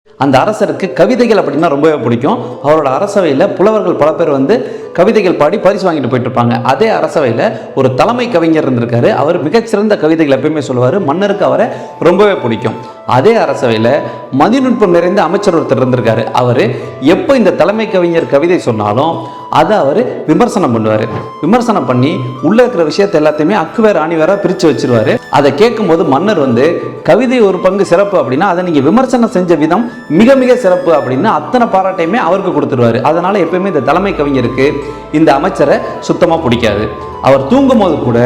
அந்த அரசருக்கு கவிதைகள் அப்படின்னா ரொம்பவே பிடிக்கும். அவரோட அரசவையில் புலவர்கள் பல பேர் வந்து கவிதைகள் பாடி பரிசு வாங்கிட்டு போயிட்டு இருப்பாங்க. அதே அரசவையில் ஒரு தலைமை கவிஞர் இருந்திருக்காரு. அவர் மிகச்சிறந்த கவிதைகள் எப்பயுமே சொல்லுவார். மன்னருக்கு அவரை ரொம்பவே பிடிக்கும். அதே அரசவையில் மதிநுட்பம் நிறைந்த அமைச்சர் ஒருத்தர் இருந்திருக்காரு. அவர் எப்போ இந்த தலைமை கவிஞர் கவிதை சொன்னாலும் அதை அவர் விமர்சனம் பண்ணுவார். விமர்சனம் பண்ணி உள்ளே இருக்கிற விஷயத்தை எல்லாத்தையுமே அக்குவேர் ஆணிவேராக பிரித்து வச்சிருவார். அதை கேட்கும்போது மன்னர் வந்து கவிதை ஒரு பங்கு சிறப்பு அப்படின்னா அதை நீங்கள் விமர்சனம் செஞ்ச விதம் மிக மிக சிறப்பு அப்படின்னு அத்தனை பாராட்டையுமே அவருக்கு கொடுத்துருவார். அதனால் எப்பயுமே இந்த தலைமை கவிஞருக்கு இந்த அமைச்சரை சுத்தமாக பிடிக்காது. அவர் தூங்கும் போது கூட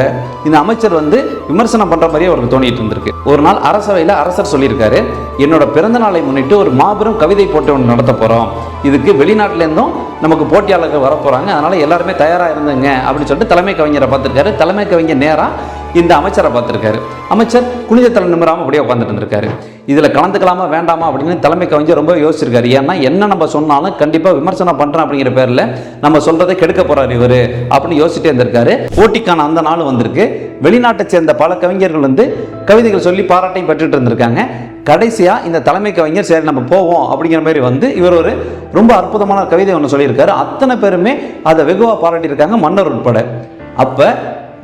இந்த அமைச்சர் வந்து விமர்சனம் பண்ணுற மாதிரியே அவருக்கு தோணிட்டு இருந்திருக்கு. ஒரு நாள் அரசவையில் அரசர் சொல்லியிருக்காரு, என்னோட பிறந்த நாளை முன்னிட்டு ஒரு மாபெரும் கவிதை போட்டி ஒன்று நடத்த போகிறோம். இதுக்கு வெளிநாட்டிலேருந்தும் நமக்கு போட்டியாளர்கள் வரப்போகிறாங்க, அதனால் எல்லாருமே தயாராக இருந்துங்க அப்படின்னு சொல்லிட்டு தலைமை கவிஞரை பார்த்துருக்காரு. தலைமை கவிஞர் நேராக இந்த அமைச்சரை பார்த்துருக்காரு. அமைச்சர் குனிஞ்ச தலை நிமிராமல் அப்படியே உட்காந்துட்டு இருந்திருக்காரு. இதில் கலந்துக்கலாமா வேண்டாமா அப்படின்னு தலைமை கவிஞர் ரொம்ப யோசிச்சிருக்காரு. ஏன்னா என்ன நம்ம சொன்னாலும் கண்டிப்பாக விமர்சனம் பண்ணுறேன் அப்படிங்கிற பேரில் நம்ம சொல்கிறதை கெடுக்க போகிறார் இவர் அப்படின்னு யோசிச்சுட்டே இருந்திருக்காரு. போட்டிக்கான அந்த நாள் வந்திருக்கு. வெளிநாட்டை சேர்ந்த பல கவிஞர்கள் வந்து கவிதைகள் சொல்லி பாராட்டையும் பெற்றுட்டு இருந்திருக்காங்க. கடைசியாக இந்த தலைமை கவிஞர் சரி நம்ம போவோம் அப்படிங்கிற மாதிரி வந்து இவர் ஒரு ரொம்ப அற்புதமான கவிதை ஒன்று சொல்லியிருக்காரு. அத்தனை பேருமே அதை வெகுவாக பாராட்டியிருக்காங்க, மன்னர் உட்பட. அப்போ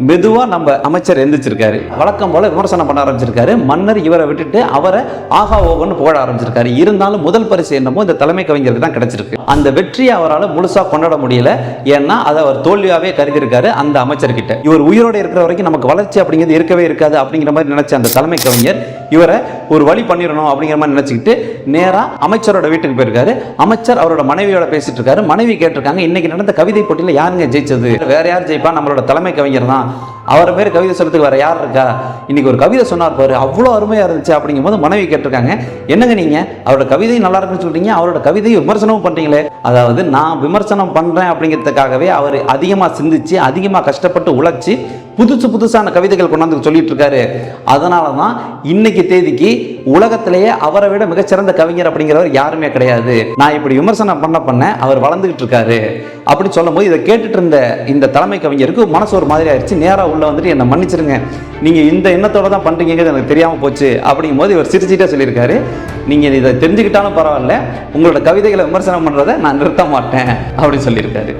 மெதுவாக நம்ம அமைச்சர் எந்திரிச்சிருக்காரு. வழக்கம் போல விமர்சனம் பண்ண ஆரம்பிச்சிருக்காரு. மன்னர் இவரை விட்டுட்டு அவரை ஆகா ஓகன்னு புகழ ஆரம்பிச்சிருக்காரு. இருந்தாலும் முதல் பரிசு என்னமோ இந்த தலைமை கவிஞருக்கு தான் கிடைச்சிருக்கு. அந்த வெற்றியை அவரால் முழுசாக கொண்டாட முடியல. ஏன்னா அதை அவர் தோல்வியாகவே கருதியிருக்காரு அந்த அமைச்சர்கிட்ட. இவர் உயிரோடு இருக்கிற வரைக்கும் நமக்கு வளர்ச்சி அப்படிங்கிறது இருக்கவே இருக்காது அப்படிங்கிற மாதிரி நினைச்ச அந்த தலைமை கவிஞர் இவரை ஒரு வழி பண்ணிடணும் அப்படிங்கிற மாதிரி நினைச்சுக்கிட்டு நேராக அமைச்சரோட வீட்டுக்கு போயிருக்காரு. அமைச்சர் அவரோட மனைவியோட பேசிட்டு இருக்காரு. மனைவி கேட்டிருக்காங்க, இன்னைக்கு நடந்த கவிதை போட்டியில் யாருங்க ஜெயிச்சது? வேற யார் ஜெயிப்பா? நம்மளோட தலைமை கவிஞர் தான். அவரை பேர் கவிதை சொல்றதுக்கு வேற யார் இருக்கா? இன்னைக்கு ஒரு கவிதை சொன்னார் பாரு, அவ்வளோ அருமையா இருந்துச்சு அப்படிங்கும் போது மனைவி கேட்டிருக்காங்க, என்னங்க நீங்க அவரோட கவிதை நல்லா இருக்குன்னு சொல்றீங்க, அவரோட கவிதையை விமர்சனமும் பண்றீங்களே? அதாவது நான் விமர்சனம் பண்றேன் அப்படிங்கிறதுக்காகவே அவர் அதிகமா சிந்திச்சு அதிகமா கஷ்டப்பட்டு உழைச்சி புதுசான கவிதைகள் கொண்டாந்து சொல்லிட்டு இருக்காரு. அதனால தான் இன்னைக்கு தேதிக்கு உலகத்திலேயே அவரை விட மிகச்சிறந்த கவிஞர் அப்படிங்கிறவர் யாருமே கிடையாது. நான் இப்படி விமர்சனம் பண்ண அவர் வளர்ந்துகிட்டு இருக்காரு அப்படி சொல்லும் போது இதை கேட்டுட்டு இருந்த இந்த தலைமை கவிஞருக்கு மனசு ஒரு மாதிரி ஆயிடுச்சு. நேராக உள்ள வந்துட்டு என்னை மன்னிச்சிருங்க, நீங்க இந்த எண்ணத்தோட தான் பண்றீங்கிறது எனக்கு தெரியாம போச்சு அப்படிங்கும் போது இவர் சிரிச்சுட்டே சொல்லியிருக்காரு, நீங்க இதை தெரிஞ்சுக்கிட்டாலும் பரவாயில்ல, உங்களோட கவிதைகளை விமர்சனம் பண்றதை நான் நிறுத்த மாட்டேன் அப்படின்னு சொல்லியிருக்காரு.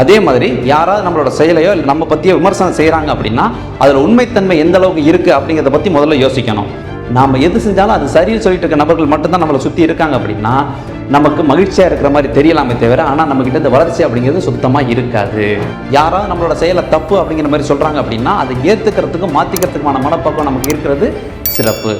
அதே மாதிரி யாராவது நம்மளோட செயலையோ இல்லை நம்ம பற்றியோ விமர்சனம் செய்கிறாங்க அப்படின்னா அதில் உண்மைத்தன்மை எந்த அளவுக்கு இருக்குது அப்படிங்கிறத பற்றி முதல்ல யோசிக்கணும். நாம் எது செஞ்சாலும் அது சரின்னு சொல்லிட்டு இருக்க நபர்கள் மட்டும்தான் நம்மளை சுற்றி இருக்காங்க அப்படின்னா நமக்கு மகிழ்ச்சியாக இருக்கிற மாதிரி தெரியலாமே தவிர ஆனால் நம்மக்கிட்ட இந்த வளர்ச்சி அப்படிங்கிறது சுத்தமாக இருக்காது. யாராவது நம்மளோட செயலை தப்பு அப்படிங்கிற மாதிரி சொல்கிறாங்க அப்படின்னா அதை ஏற்றுக்கிறதுக்கும் மாற்றிக்கிறதுக்குமான மனப்பக்குவம் நமக்கு இருக்கிறது சிறப்பு.